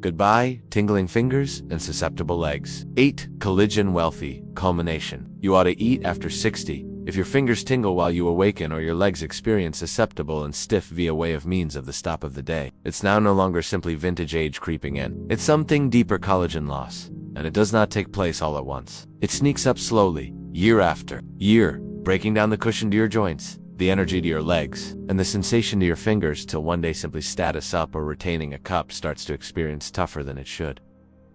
Goodbye, tingling fingers and susceptible legs. 8. Collagen-wealthy culmination. You ought to eat after 60. If your fingers tingle while you awaken or your legs experience susceptible and stiff via way of means of the stop of the day, it's now no longer simply vintage age creeping in. It's something deeper collagen loss, and it does not take place all at once. It sneaks up slowly, year after year, breaking down the cushion to your joints, the energy to your legs, and the sensation to your fingers till one day simply status up or retaining a cup starts to experience tougher than it should.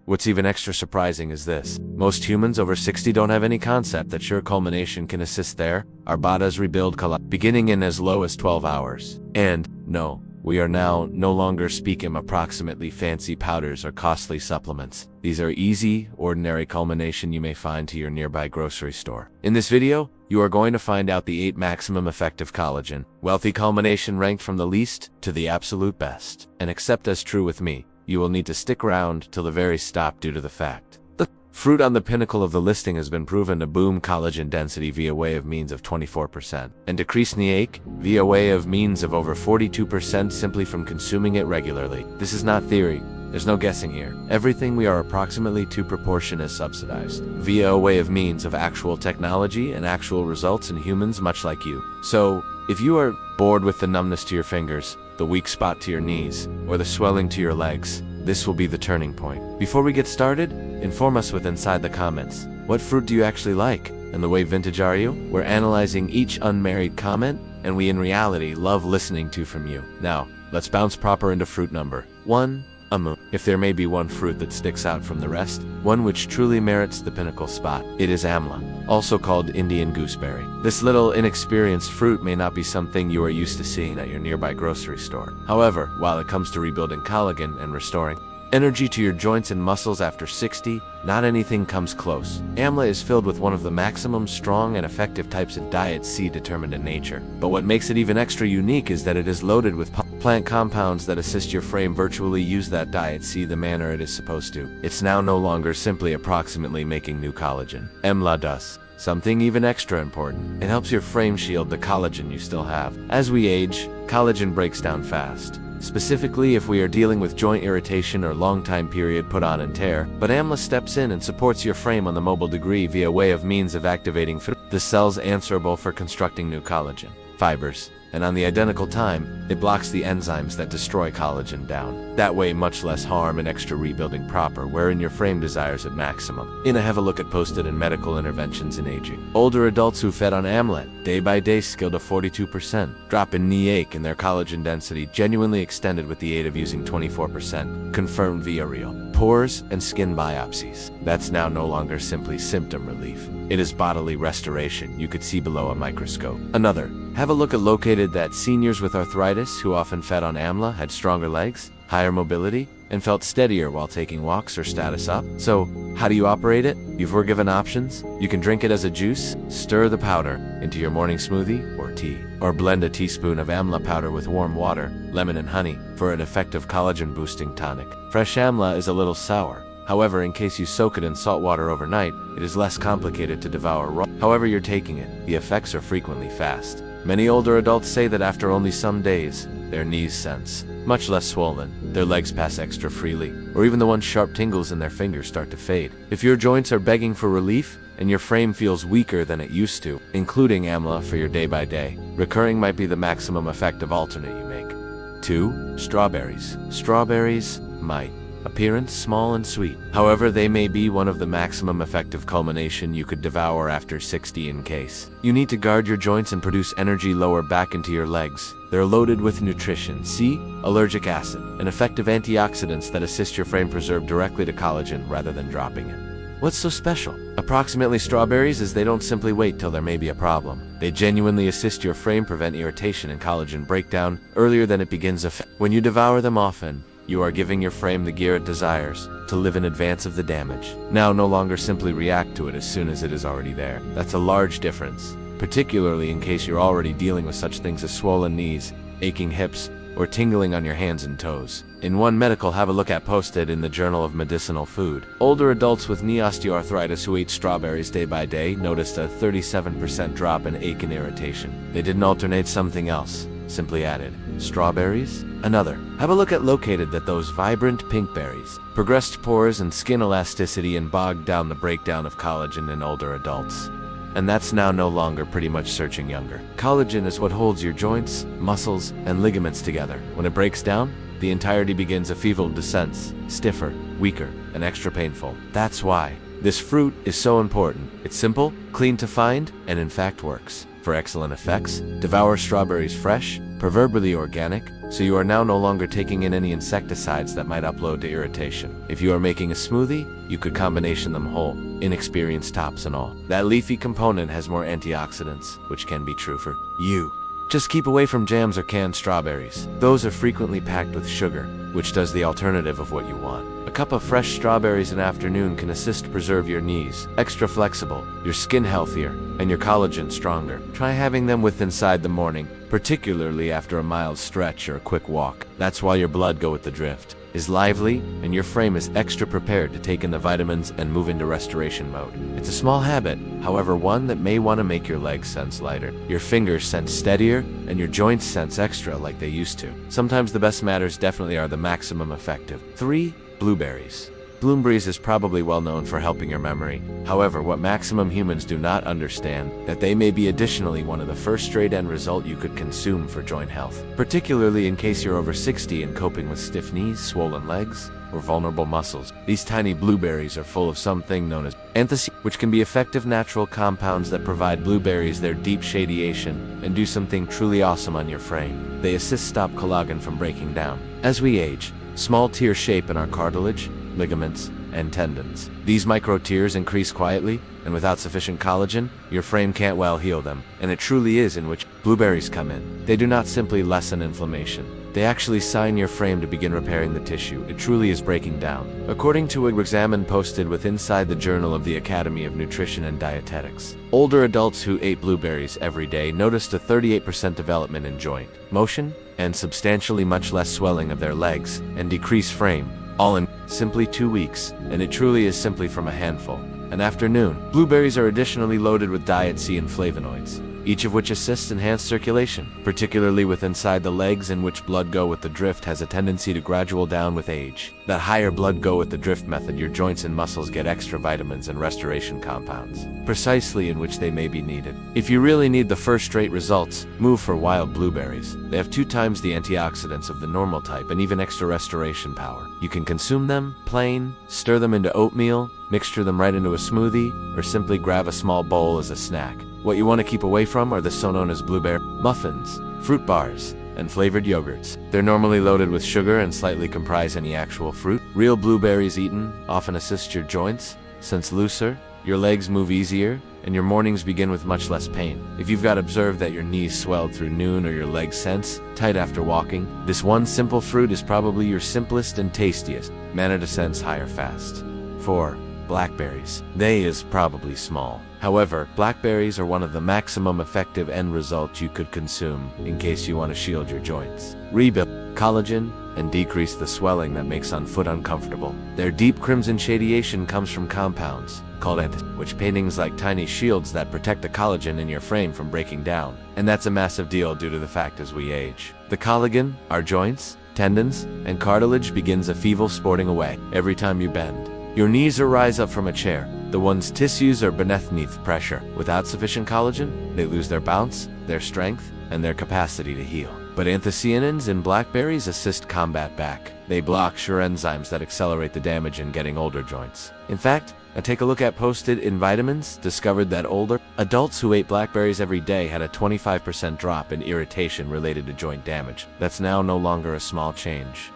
What's even extra surprising is this. Most humans over 60 don't have any concept that sure culmination can assist there. Our bodies rebuild beginning in as low as 12 hours. And, no, we are now no longer speaking approximately fancy powders or costly supplements. These are easy, ordinary culmination you may find to your nearby grocery store. In this video, you are going to find out the 8 maximum effective collagen, wealthy culmination ranked from the least to the absolute best. And accept as true with me, you will need to stick around till the very stop due to the fact. The fruit on the pinnacle of the listing has been proven to boom collagen density via way of means of 24%, and decrease knee ache via way of means of over 42% simply from consuming it regularly. This is not theory. There's no guessing here. Everything we are approximately to proportion is subsidized, via a way of means of actual technology and actual results in humans much like you. So, if you are bored with the numbness to your fingers, the weak spot to your knees, or the swelling to your legs, this will be the turning point. Before we get started, inform us with inside the comments. What fruit do you actually like? And the way vintage are you? We're analyzing each unmarried comment, and we in reality love listening to from you. Now, let's bounce proper into fruit number 1. Amu. If there may be one fruit that sticks out from the rest, one which truly merits the pinnacle spot, it is amla, also called Indian gooseberry. This little inexperienced fruit may not be something you are used to seeing at your nearby grocery store. However, while it comes to rebuilding collagen and restoring energy to your joints and muscles after 60, not anything comes close. Amla is filled with one of the maximum strong and effective types of diet C determined in nature. But what makes it even extra unique is that it is loaded with plant compounds that assist your frame virtually use that diet C the manner it is supposed to. It's now no longer simply approximately making new collagen. Amla does something even extra important. It helps your frame shield the collagen you still have. As we age, collagen breaks down fast. Specifically if we are dealing with joint irritation or long time period put on and tear, but amla steps in and supports your frame on the mobile degree via way of means of activating the cells answerable for constructing new collagen fibers, and on the identical time, it blocks the enzymes that destroy collagen down. That way much less harm and extra rebuilding proper wherein your frame desires at maximum. Have a look at posted in medical interventions in aging. Older adults who fed on amla, day by day scaled to 42%, drop in knee ache and their collagen density genuinely extended with the aid of using 24%, confirmed via real pores and skin biopsies. That's now no longer simply symptom relief. It is bodily restoration you could see below a microscope. Another, have a look at located that seniors with arthritis who often fed on amla had stronger legs, higher mobility, and felt steadier while taking walks or status up. So, how do you operate it? You've were given options. You can drink it as a juice, stir the powder into your morning smoothie or tea, or blend a teaspoon of amla powder with warm water, lemon and honey for an effective collagen boosting tonic. Fresh amla is a little sour. However, in case you soak it in salt water overnight, it is less complicated to devour raw. However you're taking it, the effects are frequently fast. Many older adults say that after only some days, their knees sense much less swollen, their legs pass extra freely, or even the one sharp tingles in their fingers start to fade. If your joints are begging for relief, and your frame feels weaker than it used to, including amla for your day by day, recurring might be the maximum effective alternate you make. 2. Strawberries. Strawberries might appearance small and sweet. However, they may be one of the maximum effective culmination you could devour after 60 in case you need to guard your joints and produce energy lower back into your legs. They're loaded with nutrition, C, allergic acid, and effective antioxidants that assist your frame preserve directly to collagen rather than dropping it. What's so special? Approximately strawberries is they don't simply wait till there may be a problem. They genuinely assist your frame prevent irritation and collagen breakdown earlier than it begins effect. When you devour them often, you are giving your frame the gear it desires to live in advance of the damage. Now no longer simply react to it as soon as it is already there. That's a large difference, particularly in case you're already dealing with such things as swollen knees, aching hips, or tingling on your hands and toes. In one medical have a look at posted in the Journal of Medicinal Food. Older adults with knee osteoarthritis who ate strawberries day by day noticed a 37% drop in ache and irritation. They didn't alternate something else. simply added. Strawberries? Another. Have a look at located at those vibrant pink berries. Progressed pores and skin elasticity and bogged down the breakdown of collagen in older adults. And that's now no longer pretty much searching younger. Collagen is what holds your joints, muscles, and ligaments together. When it breaks down, the entirety begins a feeble descent, stiffer, weaker, and extra painful. That's why this fruit is so important. It's simple, clean to find, and in fact works. For excellent effects, devour strawberries fresh, proverbially organic, so you are now no longer taking in any insecticides that might upload to irritation. If you are making a smoothie, you could combination them whole, inexperienced tops and all. That leafy component has more antioxidants, which can be true for you. Just keep away from jams or canned strawberries. Those are frequently packed with sugar, which does the alternative of what you want. A cup of fresh strawberries in the afternoon can assist preserve your knees extra flexible, your skin healthier, and your collagen stronger. Try having them with inside the morning, particularly after a mild stretch or a quick walk. That's why your blood go with the drift, is lively, and your frame is extra prepared to take in the vitamins and move into restoration mode. It's a small habit, however one that may want to make your legs sense lighter, your fingers sense steadier, and your joints sense extra like they used to. Sometimes the best matters definitely are the maximum effective. 3. Blueberries. Blueberries is probably well known for helping your memory. However, what maximum humans do not understand, that they may be additionally one of the first straight end result you could consume for joint health. Particularly in case you're over 60 and coping with stiff knees, swollen legs, or vulnerable muscles. These tiny blueberries are full of something known as anthocyanins, which can be effective natural compounds that provide blueberries their deep shadiation and do something truly awesome on your frame. They assist stop collagen from breaking down. As we age, small tears shape in our cartilage, ligaments, and tendons. These micro tears increase quietly, and without sufficient collagen, your frame can't well heal them. And it truly is in which blueberries come in. They do not simply lessen inflammation. They actually sign your frame to begin repairing the tissue. It truly is breaking down. According to an examine posted with inside the Journal of the Academy of Nutrition and Dietetics, older adults who ate blueberries every day noticed a 38% development in joint motion and substantially much less swelling of their legs and decreased frame, all in simply 2 weeks, and it truly is simply from a handful. An afternoon. Blueberries are additionally loaded with diet C and flavonoids, each of which assists enhanced circulation, particularly with inside the legs, in which blood go with the drift has a tendency to gradual down with age. That higher blood go with the drift method, your joints and muscles get extra vitamins and restoration compounds, precisely in which they may be needed. If you really need the first-rate results, move for wild blueberries. They have 2 times the antioxidants of the normal type and even extra restoration power. You can consume them plain, stir them into oatmeal, mixture them right into a smoothie, or simply grab a small bowl as a snack. What you want to keep away from are the so-known as blueberry muffins, fruit bars, and flavored yogurts. They're normally loaded with sugar and slightly comprise any actual fruit. Real blueberries eaten often assist your joints, since looser, your legs move easier, and your mornings begin with much less pain. If you've got observed that your knees swelled through noon or your legs sense tight after walking, this one simple fruit is probably your simplest and tastiest manner to sense higher fast. 4. Blackberries. They is probably small. However, blackberries are one of the maximum effective end results you could consume in case you want to shield your joints, rebuild collagen, and decrease the swelling that makes on foot uncomfortable. Their deep crimson shadiation comes from compounds called anthocyanins, which paintings like tiny shields that protect the collagen in your frame from breaking down. And that's a massive deal due to the fact as we age, the collagen, our joints, tendons, and cartilage begins a feeble sporting away every time you bend. Your knees or rise up from a chair. The one's tissues are beneath pressure. Without sufficient collagen, they lose their bounce, their strength, and their capacity to heal. But anthocyanins in blackberries assist combat back. They block sure enzymes that accelerate the damage in getting older joints. In fact, take a look at posted in vitamins, discovered that older adults who ate blackberries every day had a 25% drop in irritation related to joint damage. That's now no longer a small change.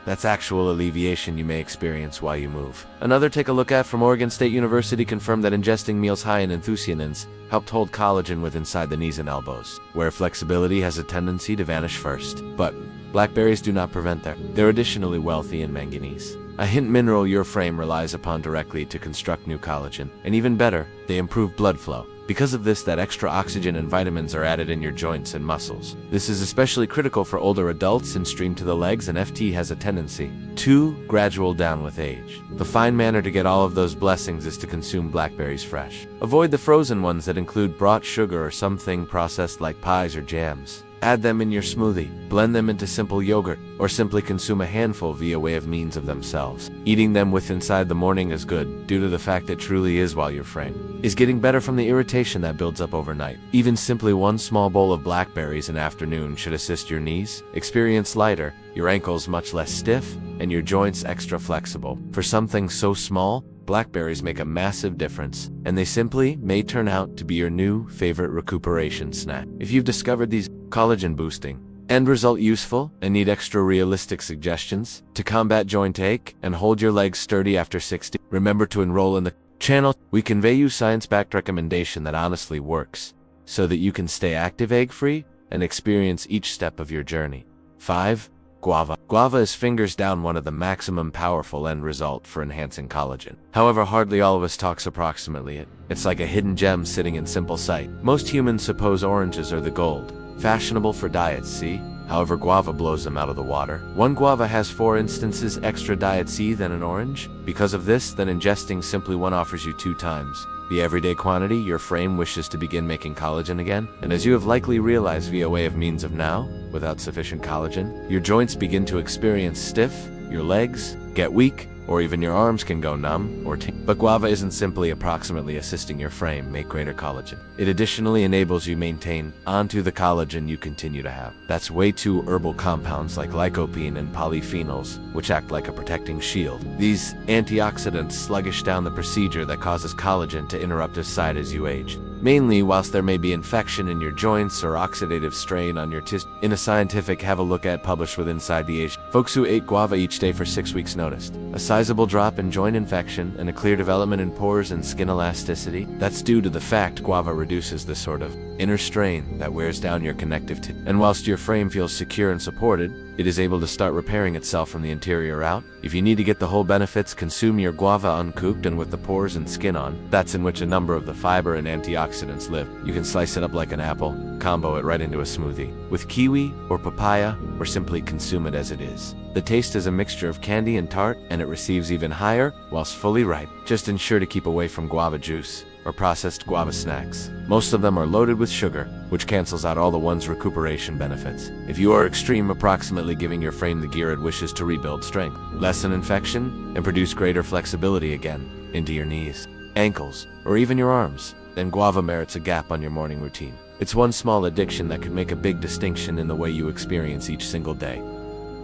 That's actual alleviation you may experience while you move. Another take a look at from Oregon State University confirmed that ingesting meals high in anthocyanins helped hold collagen with inside the knees and elbows, where flexibility has a tendency to vanish first. But blackberries do not prevent that. They're additionally wealthy in manganese, a hint mineral your frame relies upon directly to construct new collagen. And even better, they improve blood flow. Because of this, that extra oxygen and vitamins are added in your joints and muscles. This is especially critical for older adults and stream to the legs, and FT has a tendency to gradual down with age. The fine manner to get all of those blessings is to consume blackberries fresh. Avoid the frozen ones that include brought sugar or something processed like pies or jams. Add them in your smoothie, blend them into simple yogurt, or simply consume a handful via way of means of themselves. Eating them with inside the morning is good, due to the fact it truly is while your frame is getting better from the irritation that builds up overnight. Even simply one small bowl of blackberries in afternoon should assist your knees experience lighter, your ankles much less stiff, and your joints extra flexible. For something so small, blackberries make a massive difference, and they simply may turn out to be your new favorite recuperation snack. If you've discovered these collagen boosting end result useful and need extra realistic suggestions to combat joint ache and hold your legs sturdy after 60, remember to enroll in the channel. We convey you science-backed recommendation that honestly works, so that you can stay active egg-free and experience each step of your journey. 5. Guava. Guava is fingers down one of the maximum powerful end result for enhancing collagen. However, hardly all of us talks approximately it. It's like a hidden gem sitting in simple sight. Most humans suppose oranges are the gold, fashionable for diets C. However, guava blows them out of the water. One guava has 4 instances extra diet C than an orange. Because of this, then ingesting simply one offers you 2 times the everyday quantity your frame wishes to begin making collagen again. And as you have likely realized via way of means of now, without sufficient collagen, your joints begin to experience stiff, your legs get weak, or even your arms can go numb or But guava isn't simply approximately assisting your frame make greater collagen. It additionally enables you maintain onto the collagen you continue to have. That's way too herbal compounds like lycopene and polyphenols, which act like a protecting shield. These antioxidants sluggish down the procedure that causes collagen to interrupt its side as you age. Mainly whilst there may be infection in your joints or oxidative strain on your tissue. In a scientific have a look at published with Inside the Age, folks who ate guava each day for 6 weeks noticed a sizable drop in joint infection and a clear development in pores and skin elasticity. That's due to the fact guava reduces the sort of inner strain that wears down your connective tissue. And whilst your frame feels secure and supported, it is able to start repairing itself from the interior out. If you need to get the whole benefits, consume your guava uncooked and with the pores and skin on. That's in which a number of the fiber and antioxidants live. You can slice it up like an apple, combo it right into a smoothie with kiwi or papaya, or simply consume it as it is. The taste is a mixture of candy and tart, and it receives even higher whilst fully ripe. Just ensure to keep away from guava juice or processed guava snacks. Most of them are loaded with sugar, which cancels out all the one's recuperation benefits. If you are extreme, approximately giving your frame the gear it wishes to rebuild strength, lessen infection, and produce greater flexibility again into your knees, ankles, or even your arms, then guava merits a gap on your morning routine. It's one small addiction that could make a big distinction in the way you experience each single day.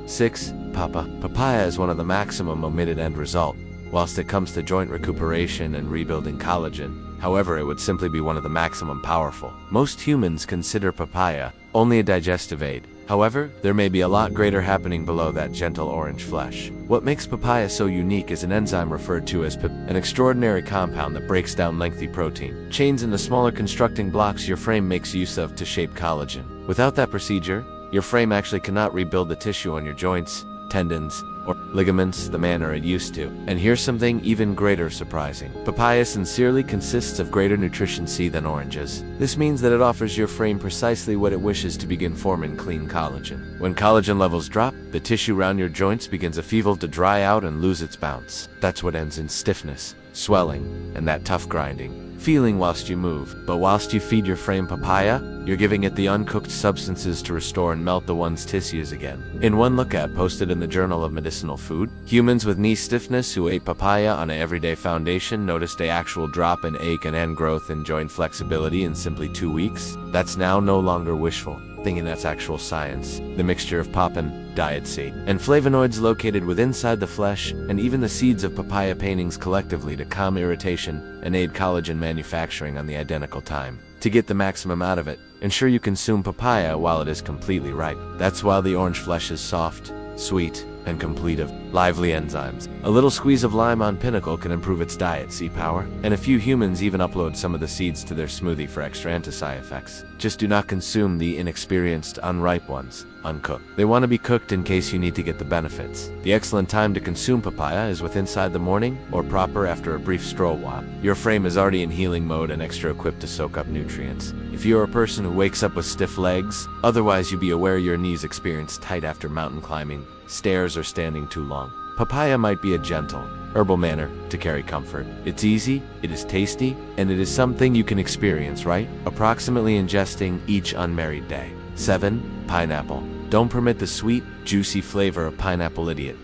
6. Papaya is one of the maximum omitted end result, whilst it comes to joint recuperation and rebuilding collagen. However, it would simply be one of the maximum powerful. Most humans consider papaya only a digestive aid. However, there may be a lot greater happening below that gentle orange flesh. What makes papaya so unique is an enzyme referred to as an extraordinary compound that breaks down lengthy protein chains into smaller constructing blocks your frame makes use of to shape collagen. Without that procedure, your frame actually cannot rebuild the tissue on your joints, tendons, or ligaments the manner it used to. And here's something even greater surprising. Papaya sincerely consists of greater nutrition C than oranges. This means that it offers your frame precisely what it wishes to begin forming clean collagen. When collagen levels drop, the tissue around your joints begins a feeble to dry out and lose its bounce. That's what ends in stiffness, swelling, and that tough grinding feeling whilst you move. But whilst you feed your frame papaya, you're giving it the uncooked substances to restore and melt the one's tissues again. In one look at posted in the Journal of Medicinal Food, humans with knee stiffness who ate papaya on an everyday foundation noticed an actual drop in ache and end growth and joint flexibility in simply 2 weeks. That's now no longer wishful thinking, that's actual science. The mixture of pop and diet seed and flavonoids located within inside the flesh, and even the seeds of papaya paintings collectively to calm irritation and aid collagen manufacturing on the identical time. To get the maximum out of it, ensure you consume papaya while it is completely ripe. That's while the orange flesh is soft, sweet, and complete of lively enzymes. A little squeeze of lime on pinnacle can improve its diet C power, and a few humans even upload some of the seeds to their smoothie for extra anti effects. Just do not consume the inexperienced, unripe ones, uncooked. They want to be cooked in case you need to get the benefits. The excellent time to consume papaya is with inside the morning or proper after a brief stroll while your frame is already in healing mode and extra equipped to soak up nutrients. If you're a person who wakes up with stiff legs, otherwise you be aware your knees experience tight after mountain climbing, stairs, or standing too long. Papaya might be a gentle, herbal manner to carry comfort. It's easy, it is tasty, and it is something you can experience, right? Approximately ingesting each unmarried day. 7. Pineapple. Don't permit the sweet, juicy flavor of pineapple idiot.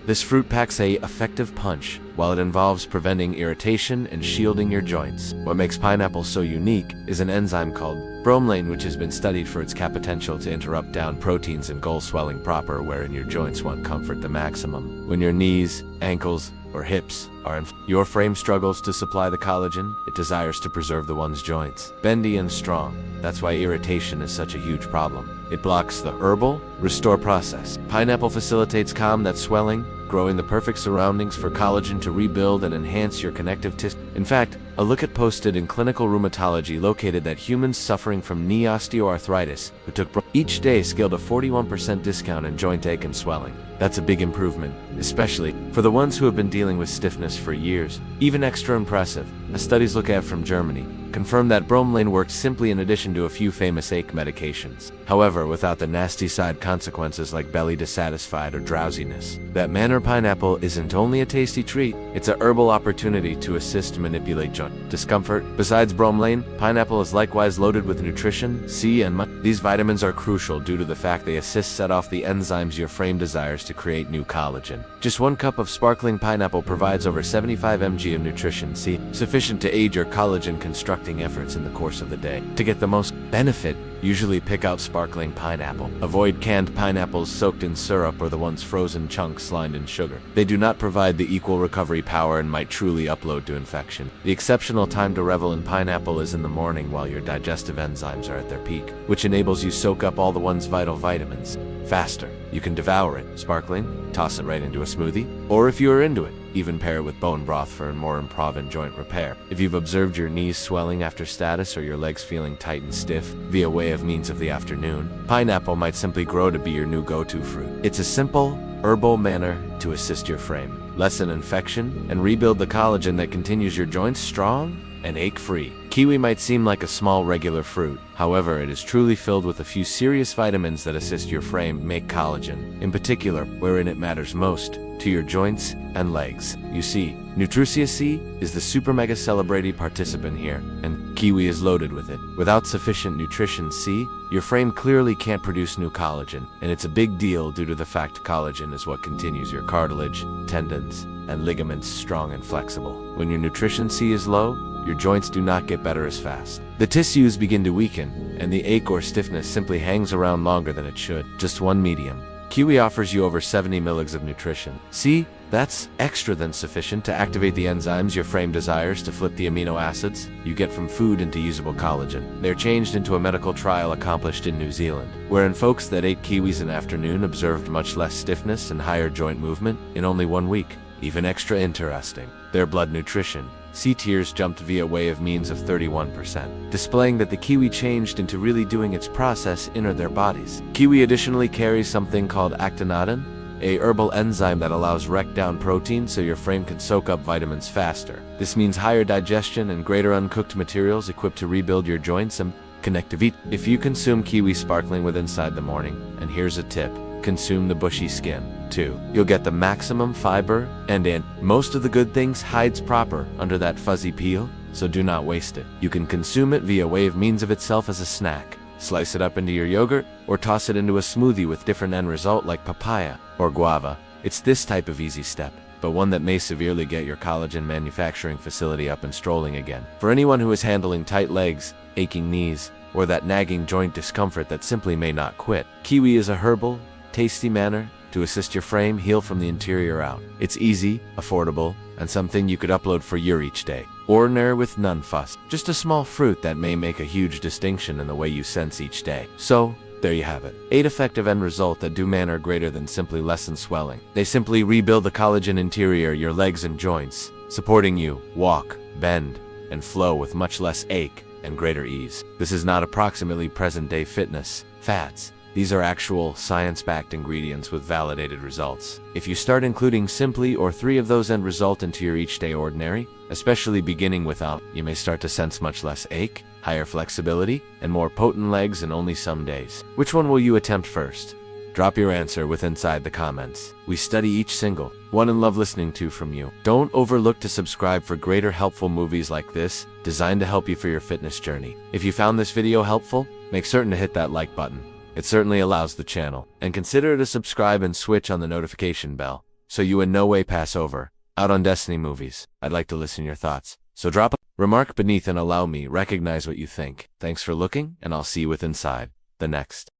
This fruit packs a effective punch, while it involves preventing irritation and shielding your joints. What makes pineapple so unique is an enzyme called bromelain, which has been studied for its potential to interrupt down proteins and goal swelling proper, wherein your joints want comfort the maximum. When your knees, ankles, or hips are your frame struggles to supply the collagen it desires to preserve the one's joints bendy and strong. That's why irritation is such a huge problem. It blocks the herbal restore process. Pineapple facilitates calm that swelling, growing the perfect surroundings for collagen to rebuild and enhance your connective tissue. In fact, a look at posted in Clinical Rheumatology located that humans suffering from knee osteoarthritis who took each day scaled a 41% discount in joint ache and swelling. That's a big improvement, especially for the ones who have been dealing with stiffness for years. Even extra impressive, a studies look at from Germany confirmed that bromelain works simply in addition to a few famous ache medications. However, without the nasty side consequences like belly dissatisfied or drowsiness. That manner pineapple isn't only a tasty treat, it's a herbal opportunity to assist manipulate joint discomfort. Besides bromelain, pineapple is likewise loaded with nutrition, C and these vitamins are crucial due to the fact they assist set off the enzymes your frame desires to create new collagen. Just 1 cup of sparkling pineapple provides over 75 mg of nutrition C, sufficient to aid your collagen constructing efforts in the course of the day. To get the most benefit, usually pick out sparkling pineapple. Avoid canned pineapples soaked in syrup or the ones frozen chunks lined in sugar. They do not provide the equal recovery power and might truly upload to infection. The exceptional time to revel in pineapple is in the morning while your digestive enzymes are at their peak, which enables you soak up all the one's vital vitamins faster. You can devour it, sparkling, toss it right into a smoothie, or if you are into it, even pair it with bone broth for a more improv joint repair. If you've observed your knees swelling after status or your legs feeling tight and stiff via way of means of the afternoon, pineapple might simply grow to be your new go-to fruit. It's a simple, herbal manner to assist your frame, lessen infection, and rebuild the collagen that continues your joints strong and ache-free. Kiwi might seem like a small regular fruit, however it is truly filled with a few serious vitamins that assist your frame make collagen, in particular wherein it matters most, to your joints and legs. You see, Nutricia C is the super mega celebrity participant here, and kiwi is loaded with it. Without sufficient nutrition C, your frame clearly can't produce new collagen, and it's a big deal due to the fact collagen is what continues your cartilage, tendons, and ligaments strong and flexible. When your nutrition C is low, your joints do not get better as fast. The tissues begin to weaken, and the ache or stiffness simply hangs around longer than it should. Just one medium. Kiwi offers you over 70 mg of nutrition. See, that's extra than sufficient to activate the enzymes your frame desires to flip the amino acids you get from food into usable collagen. They're changed into a medical trial accomplished in New Zealand, wherein folks that ate kiwis in afternoon observed much less stiffness and higher joint movement in only 1 week. Even extra interesting, their blood nutrition C tiers jumped via way of means of 31%, displaying that the kiwi changed into really doing its process in their bodies. Kiwi additionally carries something called actinidin, a herbal enzyme that allows wreck down protein so your frame can soak up vitamins faster. This means higher digestion and greater uncooked materials equipped to rebuild your joints and connectivity. If you consume kiwi sparkling with inside the morning, and here's a tip, consume the bushy skin. 2. You'll get the maximum fiber, and most of the good things hides proper under that fuzzy peel, so do not waste it. You can consume it via way of means of itself as a snack. Slice it up into your yogurt, or toss it into a smoothie with different end result like papaya or guava. It's this type of easy step, but one that may severely get your collagen manufacturing facility up and strolling again. For anyone who is handling tight legs, aching knees, or that nagging joint discomfort that simply may not quit, kiwi is a herbal, tasty manner to assist your frame heal from the interior out. It's easy, affordable, and something you could upload for your each day. Ordinary with none fuss. Just a small fruit that may make a huge distinction in the way you sense each day. So, there you have it. 8 effective end result that do manner greater than simply lessen swelling. They simply rebuild the collagen interior, your legs and joints, supporting you walk, bend, and flow with much less ache and greater ease. This is not approximately present-day fitness fads. These are actual, science-backed ingredients with validated results. If you start including simply or 3 of those end result into your each day ordinary, especially beginning without, you may start to sense much less ache, higher flexibility, and more potent legs in only some days. Which one will you attempt first? Drop your answer inside the comments. We study each single one and love listening to from you. Don't overlook to subscribe for greater helpful movies like this, designed to help you for your fitness journey. If you found this video helpful, make certain to hit that like button. It certainly allows the channel. And consider to subscribe and switch on the notification bell, so you in no way pass over out on Destiny movies. I'd like to listen to your thoughts. So drop a remark beneath and allow me recognize what you think. Thanks for looking, and I'll see you with inside the next.